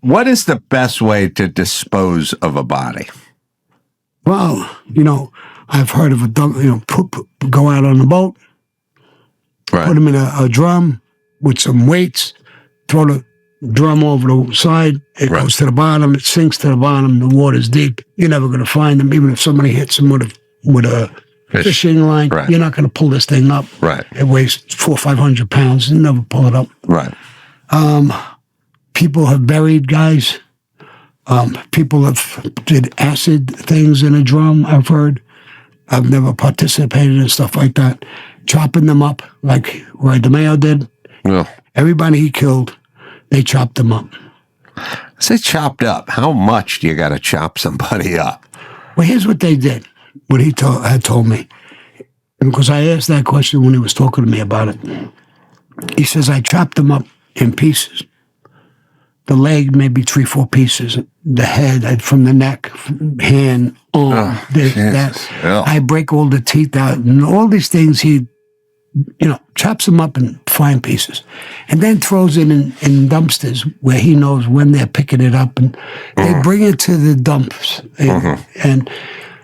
What is the best way to dispose of a body? Well, I've heard of a dump, go out on a boat, Right. put them in a drum with some weights, throw the drum over the side, it goes to the bottom, it sinks to the bottom, the water's deep. You're never going to find them, even if somebody hits them with a fishing line. Right. You're not going to pull this thing up. Right. It weighs 400 or 500 pounds. You never pull it up. Right. People have buried guys. People have did acid things in a drum, I've heard. I've never participated in stuff like that. Chopping them up like Roy DeMeo did. Well, Everybody he killed, they chopped them up. say chopped up. How much do you got to chop somebody up? Well, here's what they did, what he had told me. Because I asked that question when he was talking to me about it. He says, I chopped them up in pieces. The leg, maybe 3-4 pieces. The head, from the neck, hand, arm, this, that. Yeah. I break all the teeth out. And all these things, he, chops them up in fine pieces. And then throws it in dumpsters where he knows when they're picking it up. And they bring it to the dumps. And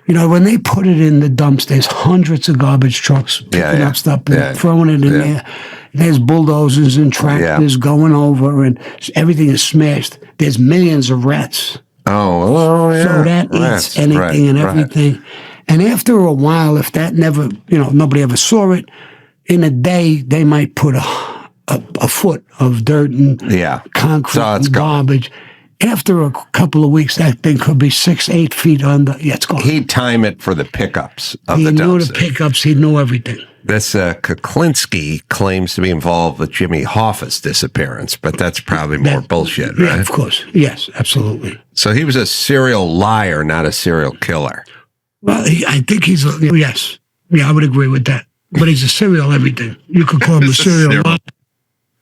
when they put it in the dumps, there's hundreds of garbage trucks picking up stuff and throwing it in there. There's bulldozers and tractors going over, and everything is smashed. There's millions of rats. Oh, yeah. So that eats anything and everything. And after a while, if that never, nobody ever saw it, in a day, they might put a foot of dirt and concrete and garbage. After a couple of weeks, that thing could be 6-8 feet under. Yeah, it's gone. He'd time it for the pickups of the dumpster. He knew the pickups. He knew everything. This Kuklinski claims to be involved with Jimmy Hoffa's disappearance, but that's probably more bullshit, right? Yeah, of course. Yes, absolutely. So he was a serial liar, not a serial killer. Well, I think he's yes. Yeah, I would agree with that. But he's a serial everything. You could call him a serial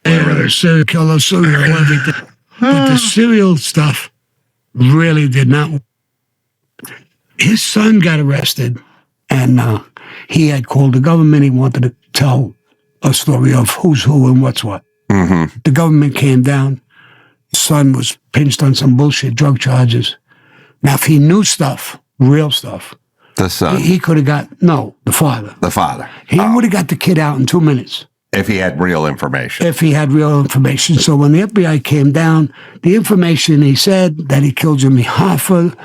liar, serial killer, serial everything. But the serial stuff really did not. His son got arrested, and he had called the government. He wanted to tell a story of who's who and what's what. Mm-hmm. The government came down. His son was pinched on some bullshit drug charges. Now, if he knew stuff, real stuff, the son, he could have got, the father. The father. He would have got the kid out in 2 minutes. If he had real information. If he had real information. So when the FBI came down, the information he said that he killed Jimmy Hoffa,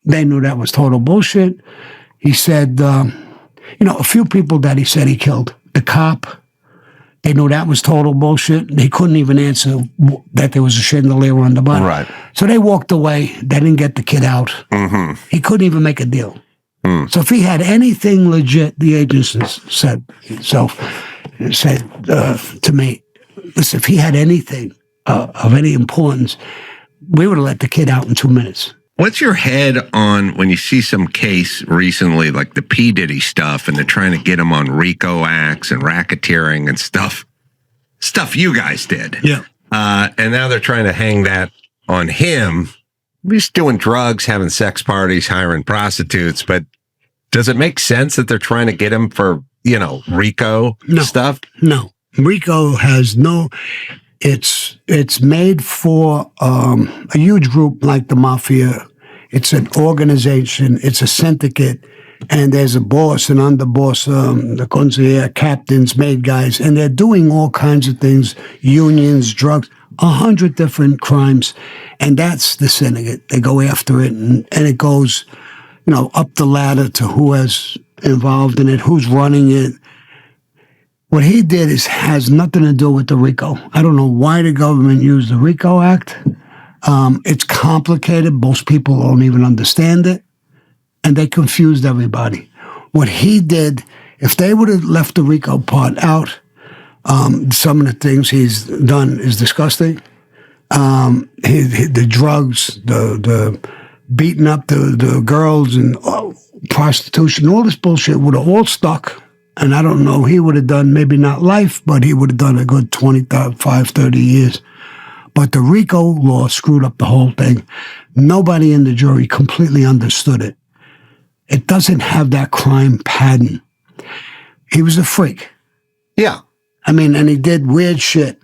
they knew that was total bullshit. He said, a few people that he said he killed. The cop, they knew that was total bullshit. They couldn't even answer that there was a chandelier on the bottom. Right. So they walked away. They didn't get the kid out. Mm-hmm. He couldn't even make a deal. So if he had anything legit, the agents said to me, listen, if he had anything of any importance, we would have let the kid out in 2 minutes. What's your head on when you see some case recently, like the P. Diddy stuff, and they're trying to get him on RICO acts and racketeering and stuff you guys did. Yeah. And now they're trying to hang that on him. He's doing drugs, having sex parties, hiring prostitutes, but does it make sense that they're trying to get him for, RICO stuff? No. RICO has it's made for a huge group like the Mafia. It's an organization. It's a syndicate. And there's a boss, an underboss, the consigliere, captains, made guys. And they're doing all kinds of things, unions, drugs, 100 different crimes. And that's the syndicate. They go after it. And it goes, up the ladder to who has involved in it, who's running it. What he did has nothing to do with the RICO. I don't know why the government used the RICO Act. It's complicated. Most people don't even understand it. And they confused everybody. What he did, if they would have left the RICO part out, some of the things he's done is disgusting. The drugs, the beating up the girls and prostitution, all this bullshit would have all stuck. And I don't know, he would have done maybe not life, but he would have done a good 25, 30 years. But the RICO law screwed up the whole thing. Nobody in the jury completely understood it. It doesn't have that crime pattern. He was a freak. Yeah. I mean, and he did weird shit.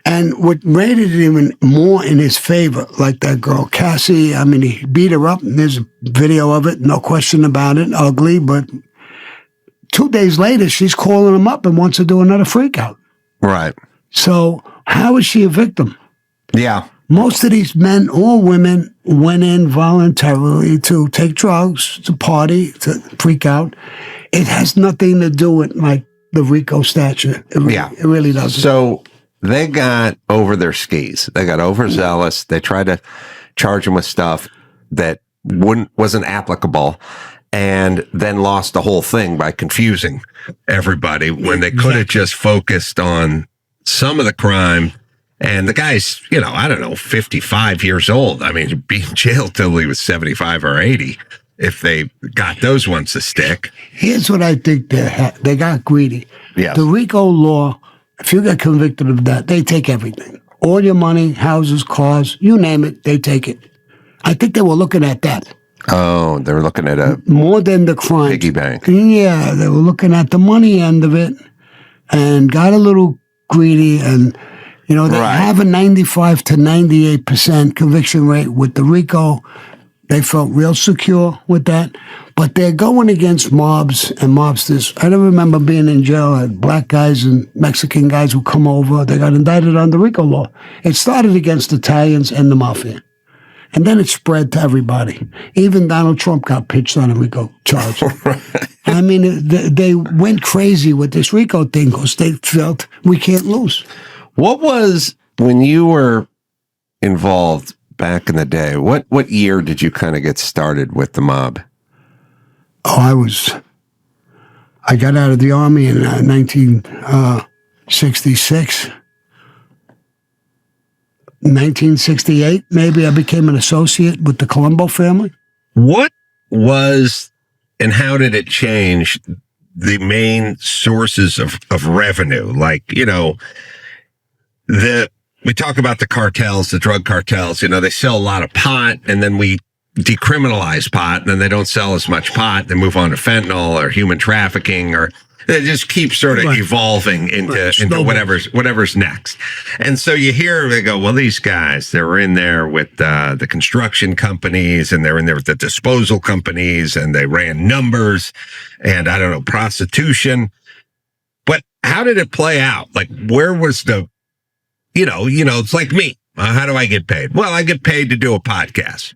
And what made it even more in his favor, like that girl, Cassie, I mean, he beat her up, and there's a video of it, no question about it, ugly, but 2 days later, she's calling him up and wants to do another freak out. Right. So how is she a victim? Yeah. Most of these men or women went in voluntarily to take drugs, to party, to freak out. It has nothing to do with like the RICO statute. It really doesn't. So they got over their skis. They got overzealous. They tried to charge him with stuff that wasn't applicable, and then lost the whole thing by confusing everybody when they could have just focused on some of the crime. And the guy's, I don't know, 55 years old. I mean, he'd be in jail till he was 75 or 80 if they got those ones to stick. Here's what I think they got greedy. Yeah. The RICO law, if you get convicted of that, they take everything. All your money, houses, cars, you name it, they take it. I think they were looking at that. Oh, they were looking at more than the crime. Piggy bank. Yeah, they were looking at the money end of it and got a little greedy, and they have a 95 to 98% conviction rate with the RICO. They felt real secure with that, but they're going against mobs and mobsters. I don't remember being in jail. I had black guys and Mexican guys who come over. They got indicted on the RICO law. It started against Italians and the mafia. And then it spread to everybody. Even Donald Trump got pitched on a RICO charge. I mean, they went crazy with this RICO thing because they felt we can't lose. What was, when you were involved back in the day, what year did you kind of get started with the mob? Oh, I got out of the Army in 1966. 1968, maybe I became an associate with the Colombo family. What was, and how did it change the main sources of revenue? Like, we talk about the cartels, the drug cartels, they sell a lot of pot, and then we decriminalize pot, and then they don't sell as much pot. They move on to fentanyl or human trafficking, or they just keep sort of evolving into whatever's next. And so you hear, they go, well, these guys, they were in there with the construction companies, and they're in there with the disposal companies, and they ran numbers, and I don't know, prostitution. But how did it play out? Like, where was the, it's like me. How do I get paid? Well, I get paid to do a podcast.